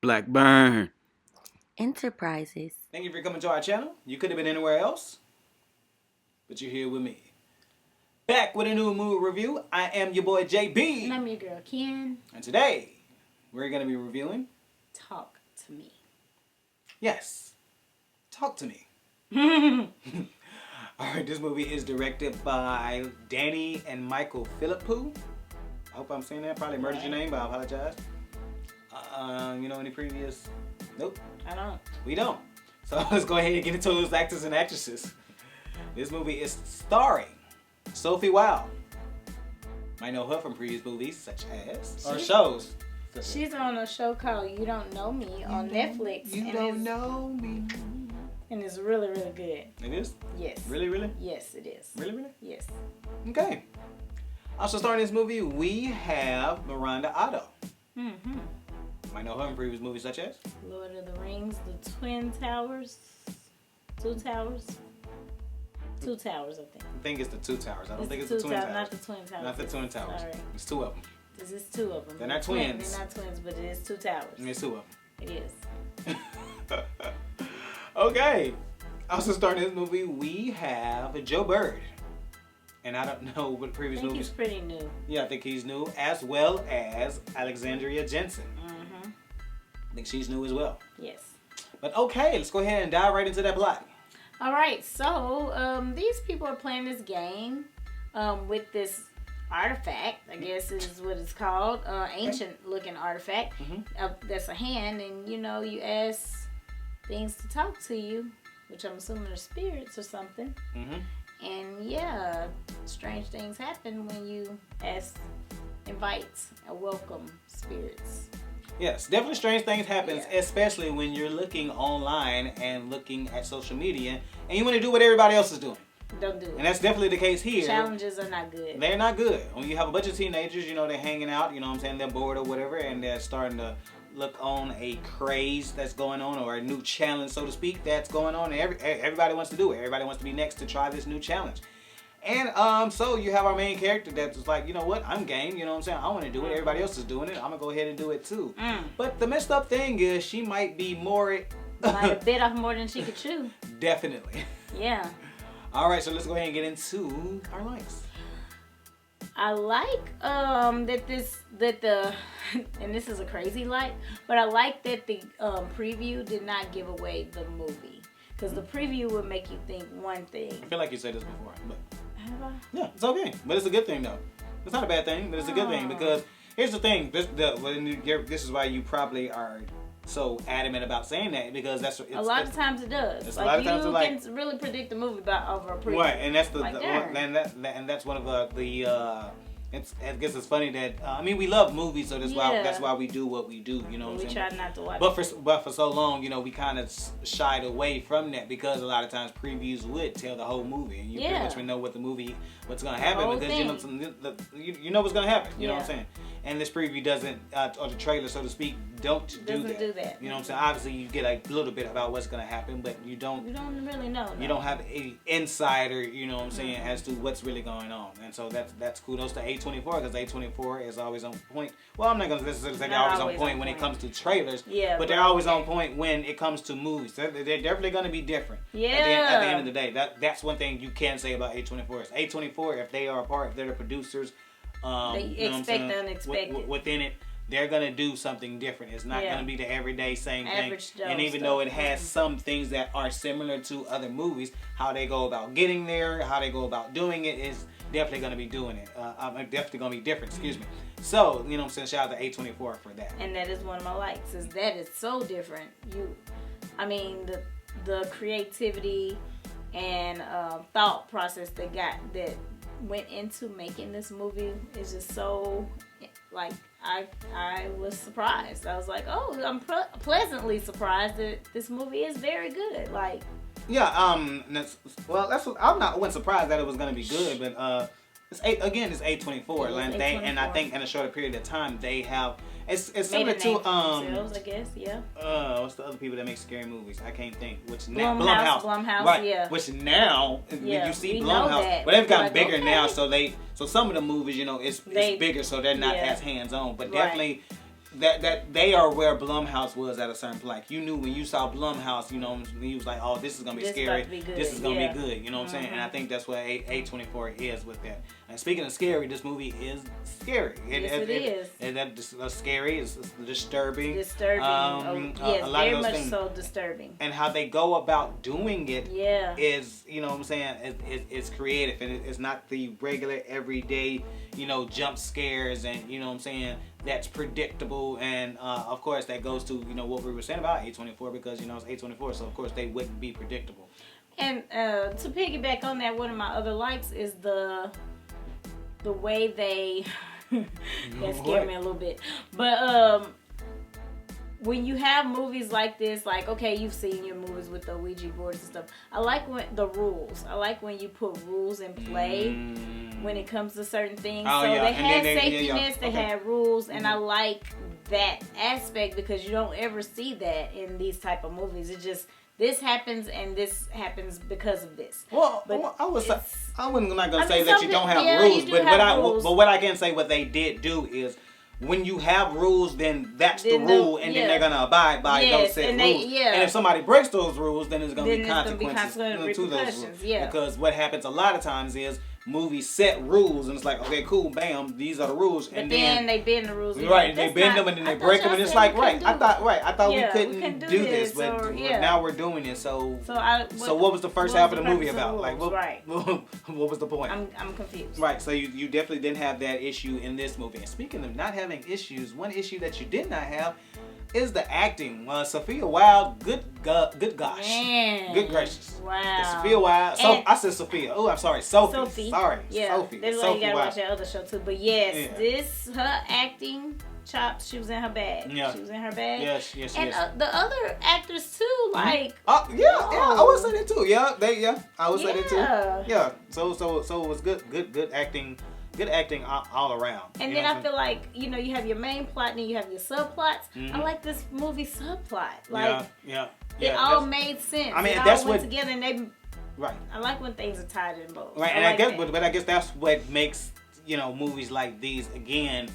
Blackburn. Enterprises. Thank you for coming to our channel. You could have been anywhere else, but you're here with me. Back with a new movie review. I am your boy JB. And I'm your girl Ken. And today, we're going to be reviewing Talk to Me. Yes, Talk to Me. Alright, this movie is directed by Danny and Michael Philippou. I hope I'm saying that. Probably murdered your name, but I apologize. You know any previous? Nope. I don't. We don't. So let's go ahead and get into those actors and actresses. This movie is starring Sophie Wilde. Might know her from previous movies such as or shows. She's on a show called You Don't Know Me on Netflix. You don't know me. And it's really, really good. It is? Yes. Really, really? Yes, it is. Really, really? Yes. Okay. Also starring this movie, we have Miranda Otto. Mm-hmm. Might know her in previous movies such as? Lord of the Rings, The Twin Towers. Two Towers. Two Towers, I think. I think it's the Two Towers. I don't think it's the the Twin Towers. Not the Twin Towers. Not the Twin Towers. Sorry. It's two of them. This is two of them. They're not twins. They're not twins, but it is two towers. It's two of It is. them. Okay. Also starring this movie, we have Joe Bird. And I don't know what previous I think movies. he's pretty new. Yeah, I think he's new, as well as Alexandra Jensen. Mm-hmm. I think she's new as well. Yes. But okay, let's go ahead and dive right into that plot. All right, so these people are playing this game with this artifact, I guess is what it's called, ancient-looking artifact. That's a hand, and you know, you ask things to talk to you, which I'm assuming are spirits or something. And yeah, strange things happen when you invite or welcome spirits. Yes, definitely strange things happen, especially when you're looking online and looking at social media and you want to do what everybody else is doing. Don't do it. And that's definitely the case here. Challenges are not good. They're not good. When you have a bunch of teenagers, you know, they're hanging out, you know what I'm saying, they're bored or whatever, and they're starting to look on a craze that's going on or a new challenge, so to speak, that's going on. And everybody wants to do it. Everybody wants to be next to try this new challenge. And so you have our main character that's like, you know what, I'm game, you know what I'm saying, I want to do it, everybody else is doing it, I'm going to go ahead and do it too. But the messed up thing is she might be more... might have bit off more than she could chew. Definitely. Yeah. Alright, so let's go ahead and get into our likes. I like and this is a crazy like, but I like that the preview did not give away the movie. Because the preview would make you think one thing. I feel like you said this before, but... Have I? Yeah, it's okay. But it's a good thing, though. It's not a bad thing, but it's a good thing. Because here's the thing. This is why you probably are so adamant about saying that. Because that's... a lot of times it does. It's like, a lot of times you like, can really predict the movie by over a preview. Right, and that's and that's one of the I guess it's funny that I mean we love movies, so that's why we do what we do. You know what I'm saying? We try not to watch. But for so long, you know, we kind of shied away from that because a lot of times previews would tell the whole movie, and you pretty much know what's gonna happen because you know what's gonna happen. You know what I'm saying? And this preview doesn't, or the trailer, so to speak, doesn't do that. You know what I'm saying? Obviously, you get a little bit about what's gonna happen, but you don't really know. No. You don't have a insider, you know what I'm saying, as to what's really going on. And so that's kudos to A24 because A24 is always on point. Well, I'm not gonna necessarily say they're always on point when it comes to trailers, but they're always on point when it comes to movies. They're definitely gonna be different. Yeah. At the end of the day, that's one thing you can say about A24 is A24, if they are a part, if they're the producers. They expect the unexpected. Within it, they're going to do something different. It's not going to be the everyday same thing. And even though it has some things that are similar to other movies, how they go about getting there, how they go about doing it is definitely going to be doing it. Definitely going to be different, excuse me. So, you know what I'm saying, shout out to A24 for that. And that is one of my likes, is that is so different. I mean, the creativity and thought process that went into making this movie is just so, like, I was surprised. I was like, oh, I'm pleasantly surprised that this movie is very good. Like, yeah, I wasn't surprised that it was gonna be good, but it's A24, and I think in a shorter period of time they have. It's similar to themselves, I guess, yeah. What's the other people that make scary movies? I can't think. Blumhouse, right? Yeah. Which now, when you see Blumhouse, but they've gotten bigger now. So some of the movies, you know, it's bigger, so they're not as hands on. But definitely, that they are where Blumhouse was at a certain point. Like, you knew when you saw Blumhouse, you know, you was like, oh, this is gonna be scary. This is gonna be good. You know what I'm saying? And I think that's what A24 is with that. And speaking of scary, this movie is scary. Yes, it is. And that's scary. It's disturbing. Disturbing. Yes, a lot very of those much things. so disturbing. And how they go about doing it Yeah. is, you know what I'm saying, it's creative. And it's not the regular, everyday, you know, jump scares and, you know what I'm saying, that's predictable. And, of course, that goes to, you know, what we were saying about A24 because, you know, it's A24. So, of course, they wouldn't be predictable. And to piggyback on that, one of my other likes is the way they that scared me a little bit. But when you have movies like this, like, okay, you've seen your movies with the Ouija boards and stuff. I like when the rules. I like when you put rules in play when it comes to certain things. Oh, so yeah. they had then, safety nets, they had rules, and I like that aspect because you don't ever see that in these type of movies. It just this happens and this happens because of this. Well, but I wasn't not gonna say mean, that you don't have yeah, rules, you do but have rules. what I can say what they did do is when you have rules, then that's the rule, and then they're gonna abide by those set rules. And if somebody breaks those rules, then there's gonna be consequences to those rules. Yeah. Because what happens a lot of times is movies set rules, and it's like, okay, cool, bam, these are the rules, but and then they bend the rules. Right, they bend them and then they break them, and it's like, I thought we couldn't do this, but now we're doing it. So what was the first half of the movie about? Like, what was the point? I'm confused. Right, so you definitely didn't have that issue in this movie. And speaking of not having issues, one issue that you did not have is the acting. Sophia Wilde, good gosh. Man. Good gracious. Wow. Sophia Wilde. I said Sophia. Oh, I'm sorry. Sophie. Sorry. Yeah. Sophie. That's why you gotta watch that other show too. But yes, her acting chops, she was in her bag. Yeah. She was in her bag. Yes. And the other actors too, like. I would say that too. I would say that too. Yeah. So it was good acting. Good acting all around. And then I feel like, you know, you have your main plot and then you have your subplots. I like this movie subplot. Like, it all made sense. I mean, it that's all went what together and they. Right. I like when things are tied in both. Right, and I guess, but I guess that's what makes, you know, movies like these again.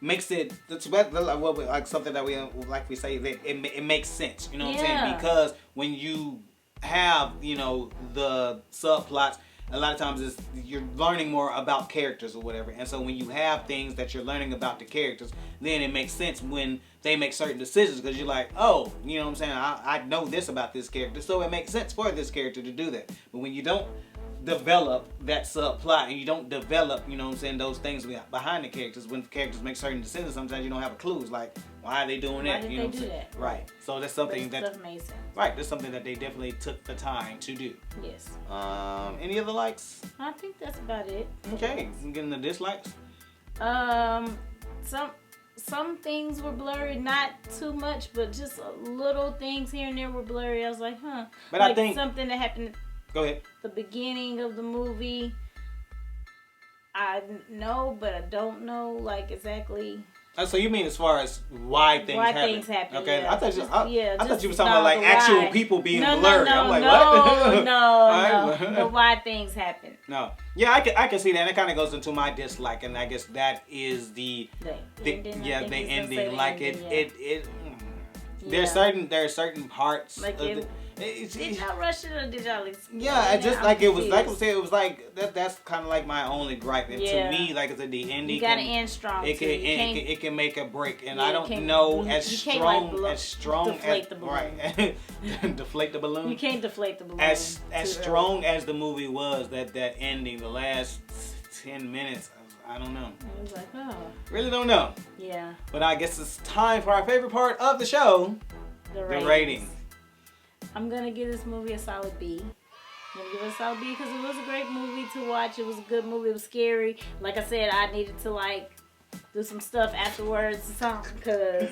Makes it like something that we say that it makes sense. You know what I'm saying? Because when you have, you know, the subplots. A lot of times you're learning more about characters or whatever. And so when you have things that you're learning about the characters, then it makes sense when they make certain decisions because you're like, oh, you know what I'm saying? I know this about this character. So it makes sense for this character to do that. But when you don't develop that subplot and you don't develop, you know what I'm saying, those things behind the characters, when characters make certain decisions, sometimes you don't have a clue. It's like, why are they doing that? Why you know did they do that? Right. So that's something stuff made sense. Right, that's something that they definitely took the time to do. Yes. Any other likes? I think that's about it. Okay, getting the dislikes. Some things were blurry, not too much, but just little things here and there were blurry. I was like, huh. But like I think something that happened. Go ahead. The beginning of the movie, I know, but I don't know, like, exactly. So you mean as far as why things happen? Okay, yeah. I thought you were talking about like actual people being blurry. I'm like, what? No. But why things happen? No. Yeah, I can see that. And it kind of goes into my dislike, and I guess that is the ending. Like it. There are certain parts. Like did y'all rush it or did y'all explain? Yeah, it just like it was like I said, it was like that's kind of like my only gripe. And to me, like I said, the ending. You gotta end strong. It can make a break, and I don't know as strong deflate the balloon. Right. Deflate the balloon. You can't deflate the balloon. As strong as the movie was, that ending, the last 10 minutes. I don't know. I was like, oh. Really don't know. Yeah. But I guess it's time for our favorite part of the show. The rating. I'm going to give this movie a solid B. I'm going to give it a solid B because it was a great movie to watch. It was a good movie. It was scary. Like I said, I needed to, like, do some stuff afterwards or something because,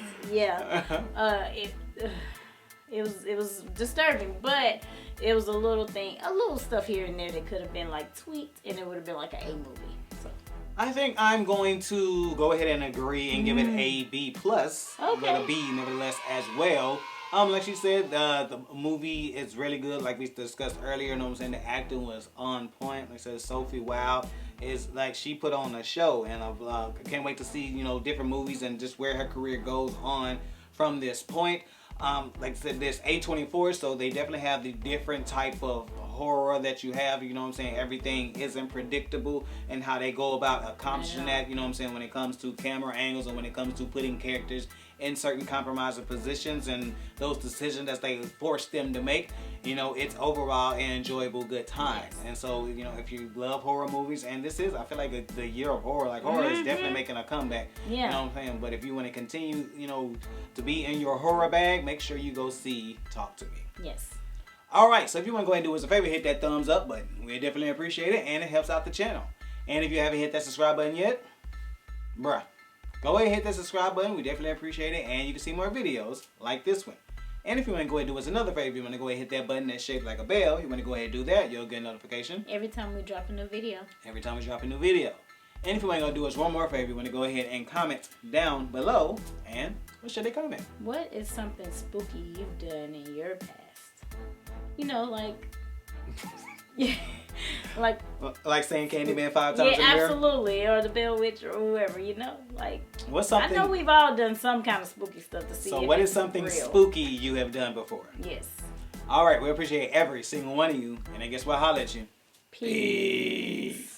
it was disturbing. But it was a little stuff here and there that could have been, like, tweaked and it would have been like an A movie. So. I think I'm going to go ahead and agree and give it a B+, okay. but a B nevertheless as well. Like she said, the movie is really good. Like we discussed earlier, you know what I'm saying? The acting was on point. Like I said, Sophie Wilde is like she put on a show, and I can't wait to see different movies and just where her career goes on from this point. Like I said, there's A24, so they definitely have the different type of horror that you have. You know what I'm saying? Everything isn't predictable, and how they go about accomplishing that. You know what I'm saying? When it comes to camera angles and when it comes to putting characters in certain compromising positions and those decisions that they force them to make, it's overall an enjoyable good time. Yes. And so, if you love horror movies, and this is, I feel like the year of horror, like horror is definitely making a comeback. Yeah. You know what I'm saying? But if you want to continue, to be in your horror bag, make sure you go see Talk to Me. Yes. All right, so if you want to go ahead and do us a favor, hit that thumbs up button. We definitely appreciate it, and it helps out the channel. And if you haven't hit that subscribe button yet, bruh, go ahead and hit that subscribe button. We definitely appreciate it, and you can see more videos like this one. And if you want to go ahead and do us another favor, you want to go ahead and hit that button that's shaped like a bell. You want to go ahead and do that, you'll get a notification Every time we drop a new video. every time we drop a new video. And if you want to go do us one more favor, you want to go ahead and comment down below. And what should they comment? What is something spooky you've done in your past? Like saying Candyman 5 times yeah, a year? absolutely, or the Bell Witch or whoever. What's something? I know we've all done some kind of spooky stuff to see. So if what is it's something real. spooky you have done before? Yes. All right, we appreciate every single one of you. And I guess we'll holler at you. Peace.